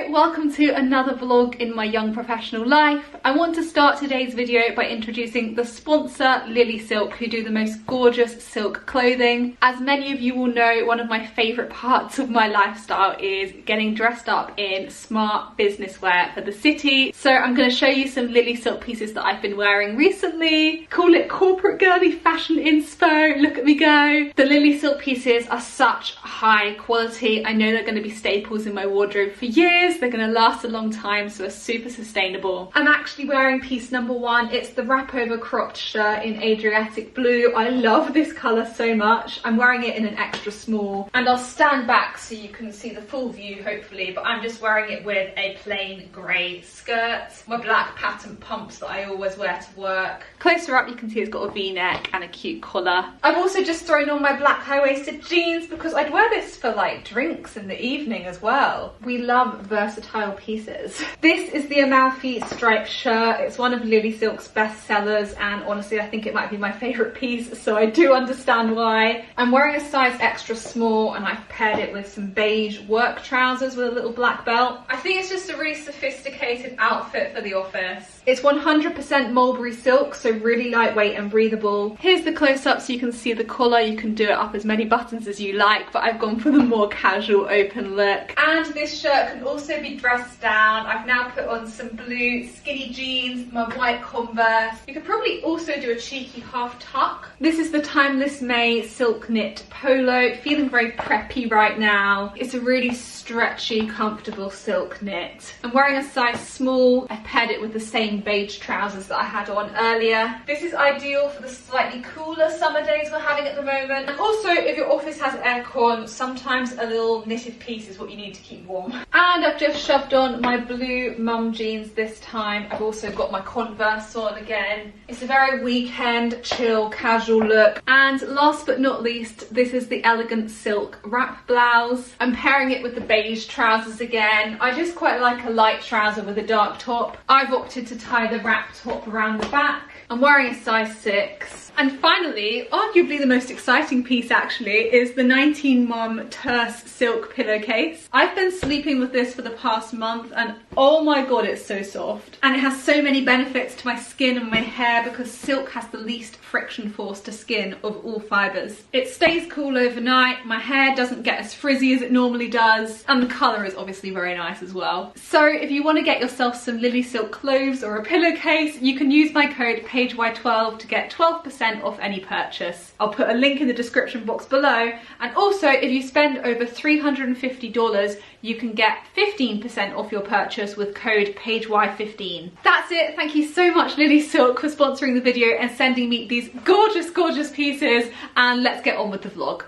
welcome to another vlog in my young professional life. I want to start today's video by introducing the sponsor, Lily Silk, who do the most gorgeous silk clothing. As many of you will know, one of my favourite parts of my lifestyle is getting dressed up in smart business wear for the city. So I'm going to show you some Lily Silk pieces that I've been wearing recently. Call it corporate girly fashion inspo. Look at me go. The Lily Silk pieces are such high quality. I know they're going to be staples in my wardrobe for years. They're going to last a long time, so are super sustainable. I'm actually wearing piece number one. It's the wrap over cropped shirt in Adriatic blue. I love this colour so much. I'm wearing it in an extra small, and I'll stand back so you can see the full view hopefully, but I'm just wearing it with a plain grey skirt, my black pattern pumps that I always wear to work. Closer up you can see it's got a v-neck and a cute collar. I've also just thrown on my black high-waisted jeans because I'd wear this for like drinks in the evening as well. We love versatile pieces. This is the Amalfi striped shirt. It's one of Lily Silk's best sellers, and honestly I think it might be my favourite piece, so I do understand why. I'm wearing a size extra small and I've paired it with some beige work trousers with a little black belt. I think it's just a really sophisticated outfit for the office. It's 100% mulberry silk, so really lightweight and breathable. Here's the close-up so you can see the collar. You can do it up as many buttons as you like, but I've gone for the more casual open look. And this shirt can also be dressed down. I've now put on some blue skinny jeans, my white Converse. You could probably also do a cheeky half tuck. This is the Timeless May silk knit polo. Feeling very preppy right now. It's a really stretchy, comfortable silk knit. I'm wearing a size small. I paired it with the same beige trousers that I had on earlier. This is ideal for the slightly cooler summer days we're having at the moment. And also, if your office has aircon, sometimes a little knitted piece is what you need to keep warm. And I've just shoved on my blue mum jeans this time. I've also got my Converse on again. It's a very weekend, chill, casual look. And last but not least, this is the elegant silk wrap blouse. I'm pairing it with the beige trousers again. I just quite like a light trouser with a dark top. I've opted to tie the wrap top around the back. I'm wearing a size 6. And finally, arguably the most exciting piece actually, is the 19 Mum terse silk pillowcase. I've been sleeping with this for the past month and oh my god, it's so soft. And it has so many benefits to my skin and my hair because silk has the least friction force to skin of all fibres. It stays cool overnight, my hair doesn't get as frizzy as it normally does, and the colour is obviously very nice as well. So if you want to get yourself some Lily Silk clothes or a pillowcase, you can use my code PaigeY12 to get 12% off any purchase. I'll put a link in the description box below, and also if you spend over $350 you can get 15% off your purchase with code PaigeY15. That's it. Thank you so much Lily Silk for sponsoring the video and sending me these gorgeous pieces, and let's get on with the vlog.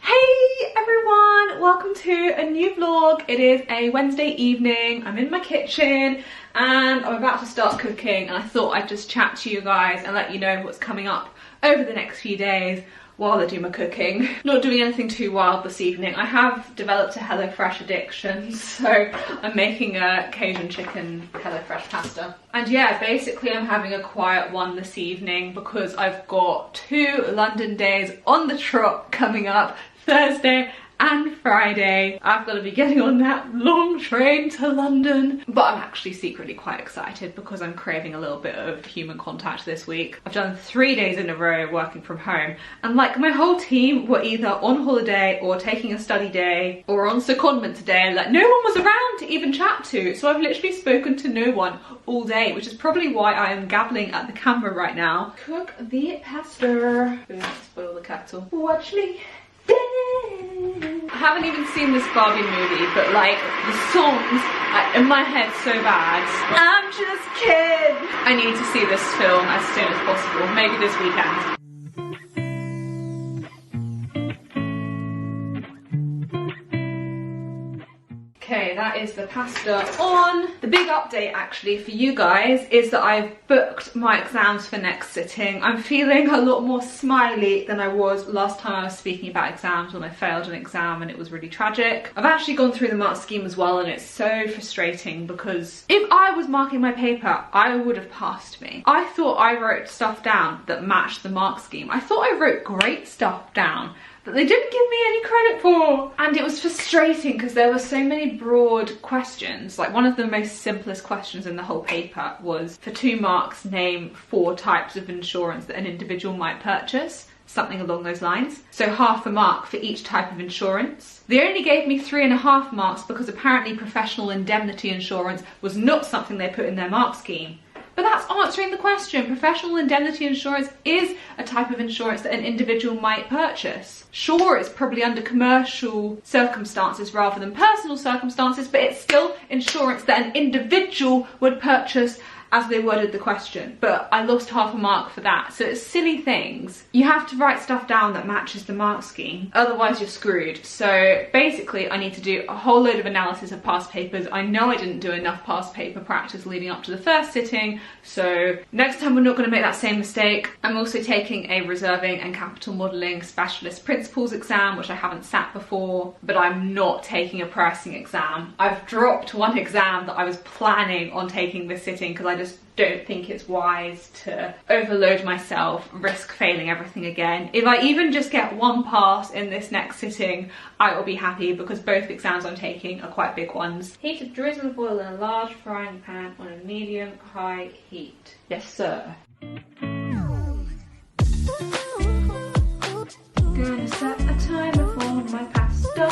Hey everyone, welcome to a new vlog. It is a Wednesday evening. I'm in my kitchen and I'm about to start cooking, and I thought I'd just chat to you guys and let you know what's coming up over the next few days while I do my cooking. Not doing anything too wild this evening. I have developed a HelloFresh addiction, so I'm making a Cajun chicken HelloFresh pasta. And yeah, basically I'm having a quiet one this evening because I've got 2 London days on the trot coming up, Thursday and Friday. I've got to be getting on that long train to London, but I'm actually secretly quite excited because I'm craving a little bit of human contact this week. I've done 3 days in a row working from home, and like my whole team were either on holiday or taking a study day or on secondment today. Like no one was around to even chat to, so I've literally spoken to no one all day, which is probably why I am gabbling at the camera right now. Cook the pasta. Spoil the kettle. Watch me. I haven't even seen this Barbie movie, but like the songs are in my head so bad. I'm just kidding. I need to see this film as soon as possible, maybe this weekend. Okay, that is the pasta on. The big update actually for you guys is that I've booked my exams for next sitting. I'm feeling a lot more smiley than I was last time I was speaking about exams when I failed an exam and it was really tragic. I've actually gone through the mark scheme as well, and it's so frustrating because if I was marking my paper, I would have passed me. I thought I wrote stuff down that matched the mark scheme. I thought I wrote great stuff down that they didn't give me any credit for. And it was frustrating because there were so many broad questions. Like one of the most simplest questions in the whole paper was, for 2 marks, name 4 types of insurance that an individual might purchase. Something along those lines. So half a mark for each type of insurance. They only gave me 3.5 marks because apparently professional indemnity insurance was not something they put in their mark scheme. But that's answering the question. Professional indemnity insurance is a type of insurance that an individual might purchase. Sure, it's probably under commercial circumstances rather than personal circumstances, but it's still insurance that an individual would purchase as they worded the question. But I lost half a mark for that. So it's silly things. You have to write stuff down that matches the mark scheme, otherwise you're screwed. So basically I need to do a whole load of analysis of past papers. I know I didn't do enough past paper practice leading up to the first sitting, so next time we're not going to make that same mistake. I'm also taking a reserving and capital modelling specialist principles exam, which I haven't sat before, but I'm not taking a pricing exam. I've dropped one exam that I was planning on taking this sitting because I just don't think it's wise to overload myself, risk failing everything again. If I even just get 1 pass in this next sitting, I will be happy because both exams I'm taking are quite big ones. Heat a drizzle of oil in a large frying pan on a medium-high heat. Yes, sir. Gonna set a timer for my pasta.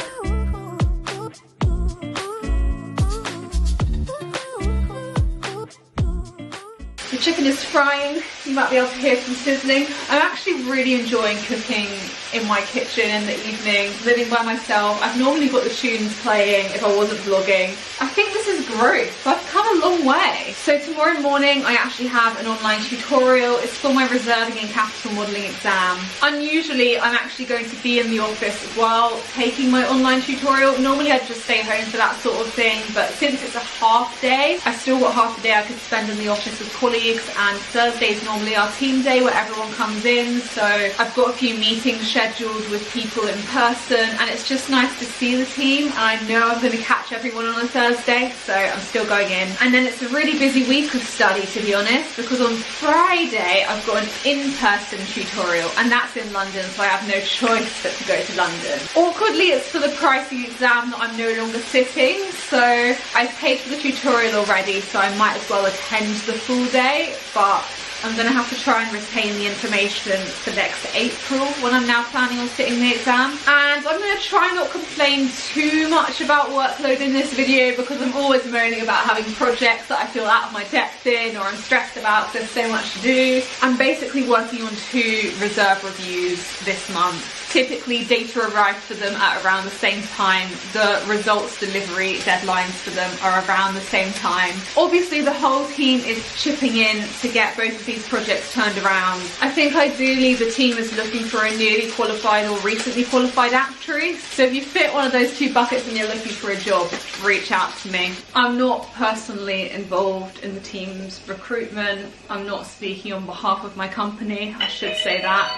The chicken is frying, you might be able to hear some sizzling. I'm actually really enjoying cooking in my kitchen in the evening, living by myself. I've normally got the tunes playing if I wasn't vlogging. I think this is growth. I've come a long way. So tomorrow morning I actually have an online tutorial. It's for my reserving and capital modelling exam. Unusually I'm actually going to be in the office while taking my online tutorial. Normally I'd just stay home for that sort of thing, but since it's a half day, I still got half a day I could spend in the office with colleagues, and Thursday's normally our team day where everyone comes in, so I've got a few meetings scheduled with people in person, and it's just nice to see the team. And I know I'm going to catch everyone on a Thursday, so I'm still going in. And then it's a really busy week of study, to be honest, because on Friday I've got an in-person tutorial, and that's in London, so I have no choice but to go to London. Awkwardly, it's for the pricing exam that I'm no longer sitting, so I've paid for the tutorial already, so I might as well attend the full day, but I'm going to have to try and retain the information for next April when I'm now planning on sitting the exam. And I'm going to try not complain too much about workload in this video because I'm always moaning about having projects that I feel out of my depth in or I'm stressed about because there's so much to do. I'm basically working on 2 reserve reviews this month. Typically data arrive for them at around the same time. The results delivery deadlines for them are around the same time. Obviously the whole team is chipping in to get both of these projects turned around. I think ideally the team is looking for a newly qualified or recently qualified actuary. So if you fit one of those 2 buckets and you're looking for a job, reach out to me. I'm not personally involved in the team's recruitment. I'm not speaking on behalf of my company, I should say that.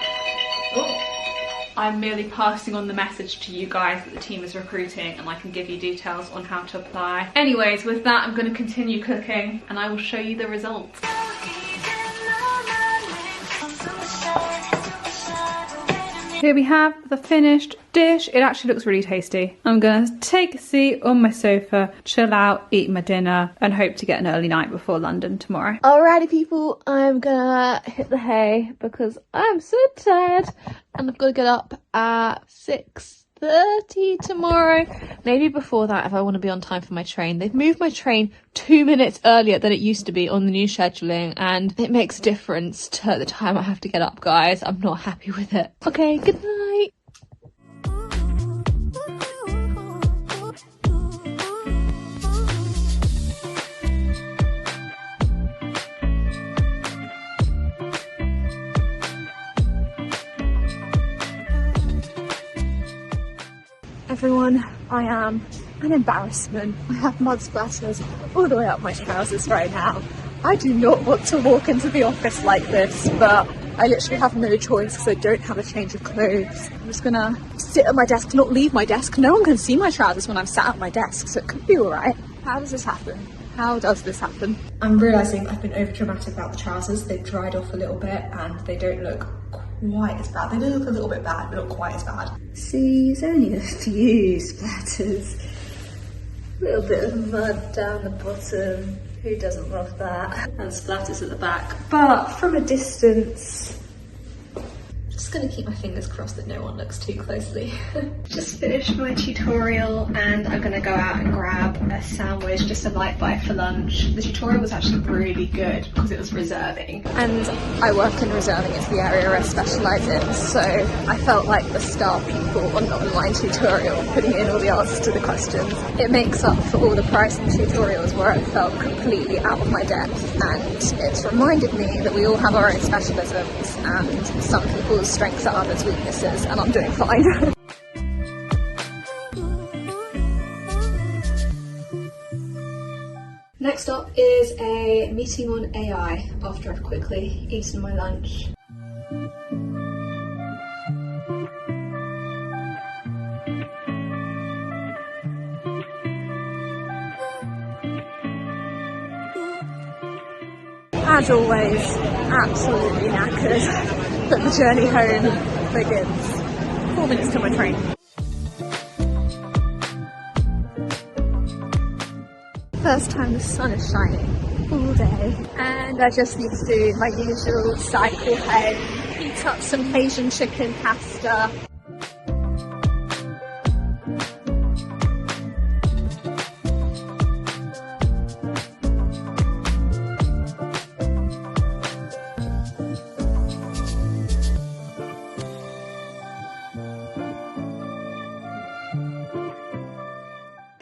Ooh. I'm merely passing on the message to you guys that the team is recruiting, and I can give you details on how to apply. Anyways, with that I'm going to continue cooking and I will show you the results. Here we have the finished dish. It actually looks really tasty. I'm gonna take a seat on my sofa, chill out, eat my dinner, and hope to get an early night before London tomorrow. Alrighty people, I'm gonna hit the hay because I'm so tired and I've got to get up at 6:30 tomorrow. Maybe before that if I want to be on time for my train. They've moved my train 2 minutes earlier than it used to be on the new scheduling, and it makes a difference to the time I have to get up, guys. I'm not happy with it. Okay, good night. Everyone, I am an embarrassment. I have mud splatters all the way up my trousers right now. I do not want to walk into the office like this, but I literally have no choice because I don't have a change of clothes. I'm just gonna sit at my desk, not leave my desk. No one can see my trousers when I'm sat at my desk, so it could be alright. How does this happen? How does this happen? I'm realising I've been over dramatic about the trousers. They've dried off a little bit and they don't look quite as bad. They do look a little bit bad, but not quite as bad. See, there's only a few splatters. A little bit of mud down the bottom. Who doesn't love that? And splatters at the back. But from a distance, just gonna keep my fingers crossed that no one looks too closely. Just finished my tutorial and I'm gonna go out and grab a sandwich, just a light bite for lunch. The tutorial was actually really good because it was reserving. And I work in reserving, it's the area I specialise in, so I felt like the star pupil on the online tutorial, putting in all the answers to the questions. It makes up for all the pricing tutorials where I felt completely out of my depth, and it's reminded me that we all have our own specialisms and some people's strengths are others' weaknesses, and I'm doing fine. Next up is a meeting on AI after I've quickly eaten my lunch. As always, absolutely knackered. But the journey home begins. 4 minutes to my train. First time the sun is shining all day, and I just need to do my usual cycle home, heat up some PaigeY chicken pasta.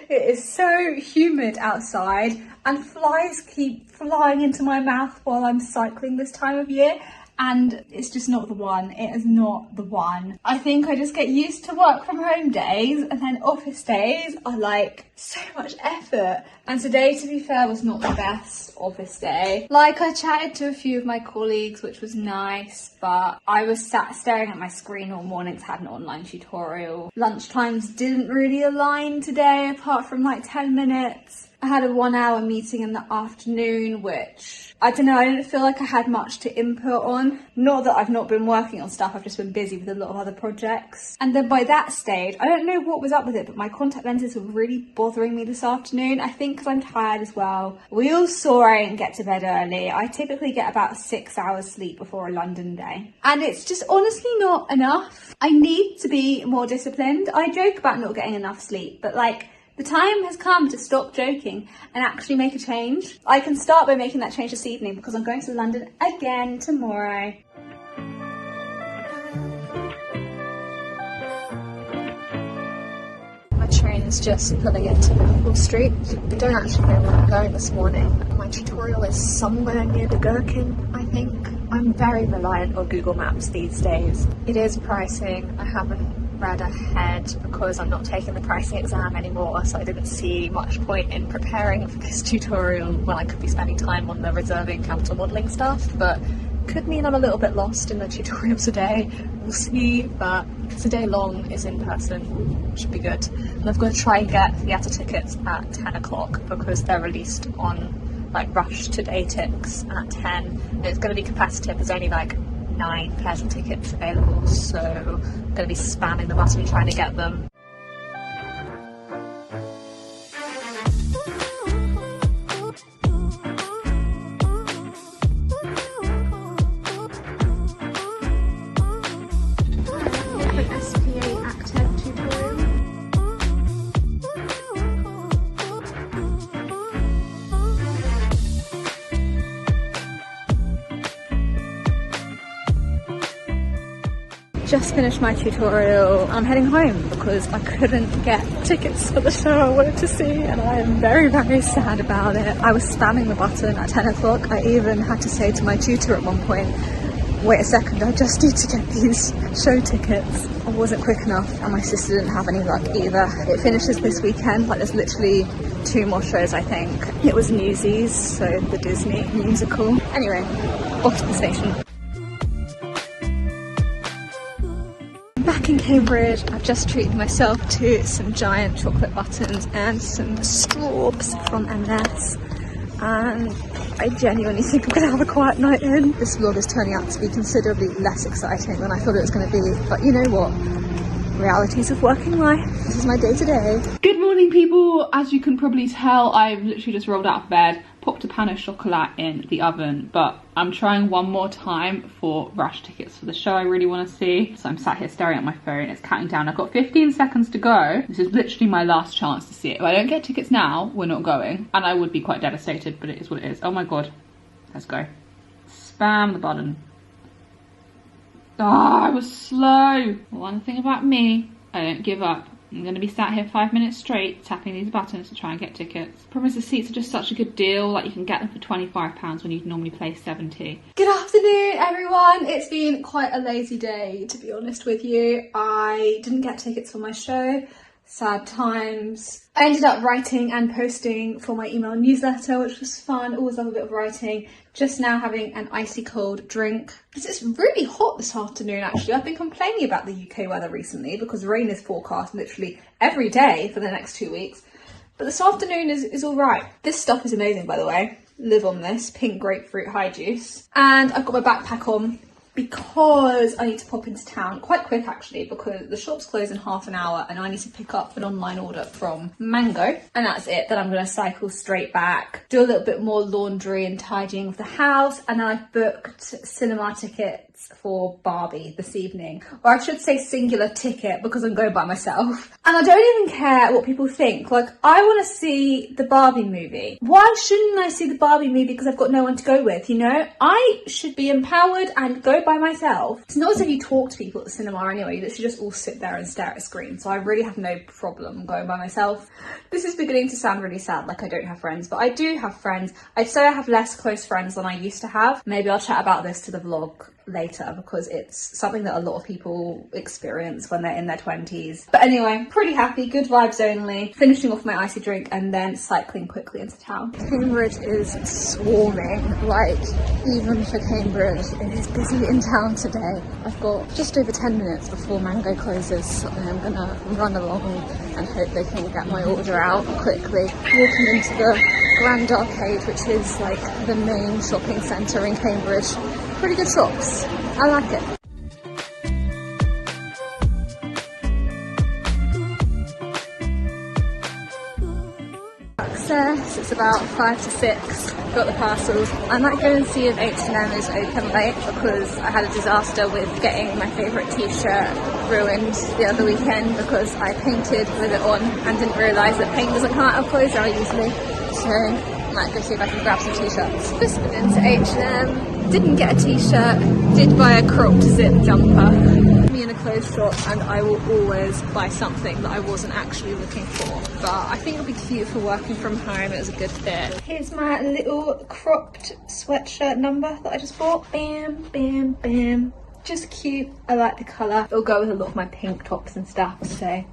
It is so humid outside and flies keep flying into my mouth while I'm cycling this time of year, and it's just not the one. It is not the one. I think I just get used to work from home days, and then office days are like so much effort. And today, to be fair, was not the best office day. Like, I chatted to a few of my colleagues, which was nice, but I was sat staring at my screen all morning to have an online tutorial. Lunchtimes didn't really align today, apart from like 10 minutes. I had a 1 hour meeting in the afternoon, which, I don't know, I didn't feel like I had much to input on. Not that I've not been working on stuff, I've just been busy with a lot of other projects. And then by that stage, I don't know what was up with it, but my contact lenses were really bothering me this afternoon. I think because I'm tired as well. We all saw I didn't get to bed early. I typically get about 6 hours sleep before a London day. And it's just honestly not enough. I need to be more disciplined. I joke about not getting enough sleep, but like, the time has come to stop joking and actually make a change. I can start by making that change this evening because I'm going to London again tomorrow. My train is just pulling into Liverpool Street. I don't actually know where I'm going this morning. My tutorial is somewhere near the Gherkin, I think. I'm very reliant on Google Maps these days. It is pricing. I haven't read ahead because I'm not taking the pricing exam anymore, so I didn't see much point in preparing for this tutorial when I could be spending time on the reserving capital modelling stuff, but could mean I'm a little bit lost in the tutorial today. We'll see, but it's a day long, it's in person, should be good. And I've got to try and get theatre tickets at 10 o'clock because they're released on like rush today ticks at 10. And it's going to be competitive, there's only like 9 pairs of tickets available, so I'm going to be spamming the button trying to get them. Just finished my tutorial. I'm heading home because I couldn't get tickets for the show I wanted to see, and I am very, very sad about it. I was spamming the button at 10 o'clock. I even had to say to my tutor at one point, wait a second, I just need to get these show tickets. I wasn't quick enough, and my sister didn't have any luck either. It finishes this weekend, like there's literally 2 more shows I think. It was Newsies, so the Disney musical. Anyway, off to the station. Back in Cambridge, I've just treated myself to some giant chocolate buttons and some straws from M&S, and I genuinely think I'm gonna have a quiet night in. This vlog is turning out to be considerably less exciting than I thought it was gonna be, but you know what? Realities of working life. This is my day to day. Good morning, people. As you can probably tell, I've literally just rolled out of bed, popped a pan of chocolat in the oven, but I'm trying one more time for rush tickets for the show I really want to see. So I'm sat here staring at my phone. It's counting down. I've got 15 seconds to go. This is literally my last chance to see it. If I don't get tickets now, we're not going. And I would be quite devastated, but it is what it is. Oh my God. Let's go. Spam the button. Oh, I was slow. One thing about me, I don't give up. I'm going to be sat here 5 minutes straight tapping these buttons to try and get tickets. The problem is the seats are just such a good deal. Like, you can get them for £25 when you'd normally pay 70. Good afternoon, everyone. It's been quite a lazy day, to be honest with you. I didn't get tickets for my show. Sad times. I ended up writing and posting for my email newsletter, which was fun. Always love a bit of writing. Just now having an icy cold drink. It's really hot this afternoon, actually. I've been complaining about the UK weather recently because rain is forecast literally every day for the next 2 weeks. But this afternoon is all right. This stuff is amazing, by the way. Live on this pink grapefruit high juice. And I've got my backpack on because I need to pop into town quite quick, actually, because the shops close in half an hour and I need to pick up an online order from Mango, and that's it. Then I'm going to cycle straight back, do a little bit more laundry and tidying of the house, and then I've booked cinema tickets for Barbie this evening, or I should say singular ticket because I'm going by myself. And I don't even care what people think. Like, I want to see the Barbie movie. Why shouldn't I see the Barbie movie because I've got no one to go with, you know? I should be empowered and go by myself. It's not as if you talk to people at the cinema anyway, you literally just all sit there and stare at a screen. So I really have no problem going by myself. This is beginning to sound really sad, like I don't have friends, but I do have friends. I'd say I have less close friends than I used to have. Maybe I'll chat about this to the vlog later because it's something that a lot of people experience when they're in their 20s. But anyway, pretty happy, good vibes only. Finishing off my icy drink and then cycling quickly into town. Cambridge is swarming, like even for Cambridge, it is busy in town today. I've got just over 10 minutes before Mango closes, so I'm gonna run along and hope they can get my order out quickly. Walking into the Grand Arcade, which is like the main shopping centre in Cambridge. Pretty good shops. I like it. Access, it's about 5 to 6. Got the parcels. I might go and see if H&M is open late because I had a disaster with getting my favourite t-shirt ruined the other weekend because I painted with it on and didn't realise that paint doesn't come out of clothes very easily. So I might go see if I can grab some t-shirts. Just went into H&M. Didn't get a t-shirt, did buy a cropped zip jumper. Me in a clothes shop and I will always buy something that I wasn't actually looking for. But I think it'll be cute for working from home, it was a good fit. Here's my little cropped sweatshirt number that I just bought. Bam, bam, bam. Just cute, I like the colour. It'll go with a lot of my pink tops and stuff, so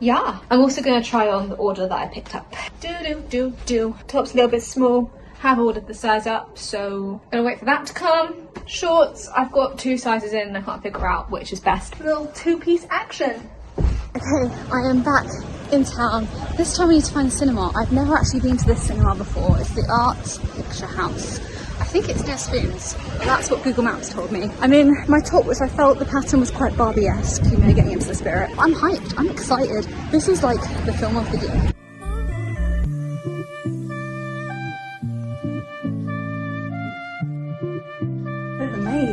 yeah. I'm also going to try on the order that I picked up. Top's a little bit small. Have ordered the size up, so I'm gonna wait for that to come. Shorts, I've got 2 sizes in and I can't figure out which is best. Little 2-piece action. Okay, I am back in town. This time I need to find a cinema. I've never actually been to this cinema before. It's the Arts Picture House. I think it's near Spoons. That's what Google Maps told me. I'm in my top, which I felt the pattern was quite Barbie-esque, you know, getting into the spirit. I'm hyped, I'm excited. This is like the film of the year.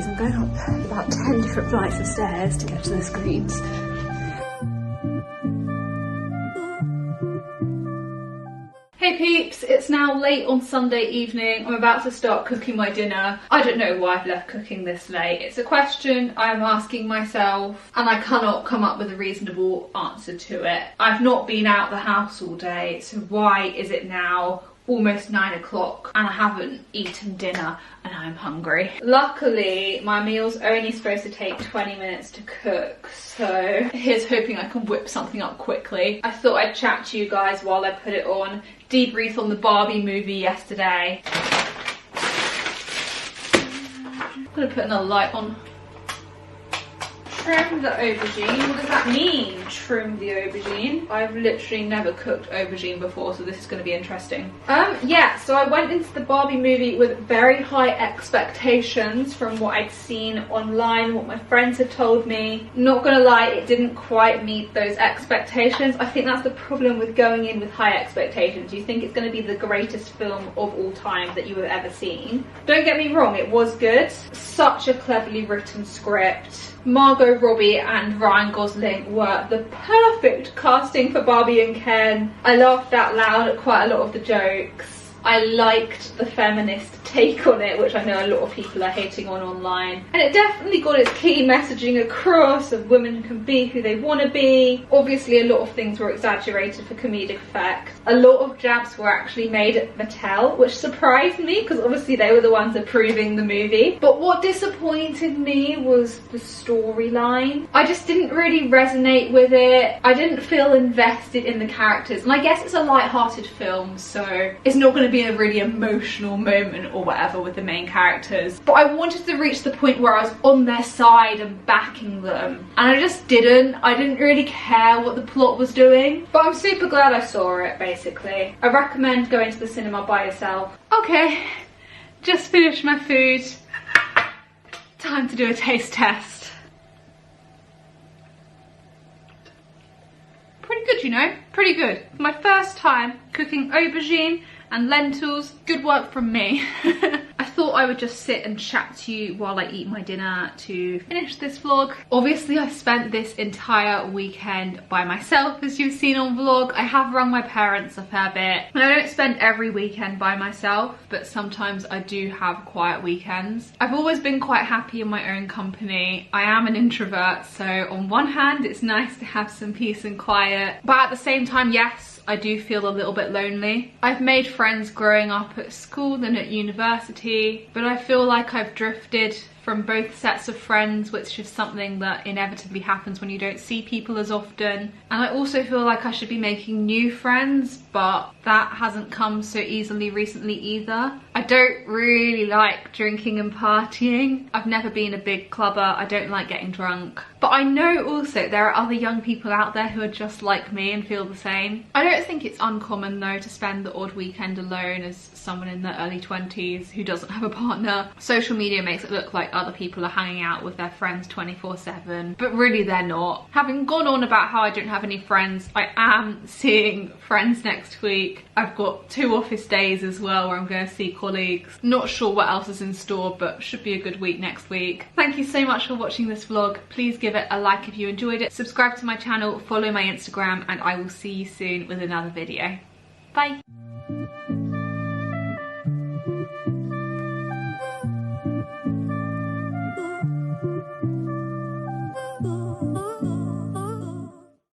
I'm going up about 10 different flights of stairs to get to the screens. Hey peeps, it's now late on Sunday evening. I'm about to start cooking my dinner. I don't know why I've left cooking this late. It's a question I'm asking myself and I cannot come up with a reasonable answer to it. I've not been out the house all day, so why is it now almost 9 o'clock and I haven't eaten dinner and I'm hungry? Luckily, my meal's only supposed to take 20 minutes to cook, so here's hoping I can whip something up quickly. I thought I'd chat to you guys while I put it on, debrief on the Barbie movie yesterday. I'm gonna put another light on. Trim the aubergine. What does that mean? trim the aubergine. I've literally never cooked aubergine before, so this is going to be interesting. Yeah, so I went into the Barbie movie with very high expectations from what I'd seen online, what my friends had told me. Not gonna lie, it didn't quite meet those expectations. I think that's the problem with going in with high expectations. You think it's going to be the greatest film of all time that you have ever seen. Don't get me wrong, it was good. Such a cleverly written script. Margot Robbie and Ryan Gosling were the perfect casting for Barbie and Ken. I laughed out loud at quite a lot of the jokes. I liked the feminist take on it, which I know a lot of people are hating on online. And it definitely got its key messaging across of women can be who they want to be. Obviously a lot of things were exaggerated for comedic effect. A lot of jabs were actually made at Mattel, which surprised me because obviously they were the ones approving the movie. But what disappointed me was the storyline. I just didn't really resonate with it. I didn't feel invested in the characters. And I guess it's a light-hearted film, so it's not going to be a really emotional moment or whatever with the main characters, but I wanted to reach the point where I was on their side and backing them, and I just didn't. I didn't really care what the plot was doing, but I'm super glad I saw it. Basically, I recommend going to the cinema by yourself. Okay, just finished my food. Time to do a taste test. Pretty good, you know, pretty good. My first time cooking aubergine and lentils. Good work from me. I thought I would just sit and chat to you while I eat my dinner to finish this vlog. Obviously I spent this entire weekend by myself, as you've seen on vlog. I have rung my parents a fair bit. And I don't spend every weekend by myself, but sometimes I do have quiet weekends. I've always been quite happy in my own company. I am an introvert, so on one hand it's nice to have some peace and quiet, but at the same time, yes, I do feel a little bit lonely. I've made friends growing up at school and at university, but I feel like I've drifted from both sets of friends, which is something that inevitably happens when you don't see people as often. And I also feel like I should be making new friends, but that hasn't come so easily recently either. I don't really like drinking and partying. I've never been a big clubber. I don't like getting drunk. But I know also there are other young people out there who are just like me and feel the same. I don't think it's uncommon though to spend the odd weekend alone as someone in their early 20s who doesn't have a partner. Social media makes it look like other people are hanging out with their friends 24/7, but really they're not. Having gone on about how I don't have any friends, I am seeing friends next week. I've got 2 office days as well where I'm going to see colleagues. Not sure what else is in store, but should be a good week next week. Thank you so much for watching this vlog. Please give it a like if you enjoyed it. Subscribe to my channel, follow my Instagram, and I will see you soon with another video. Bye.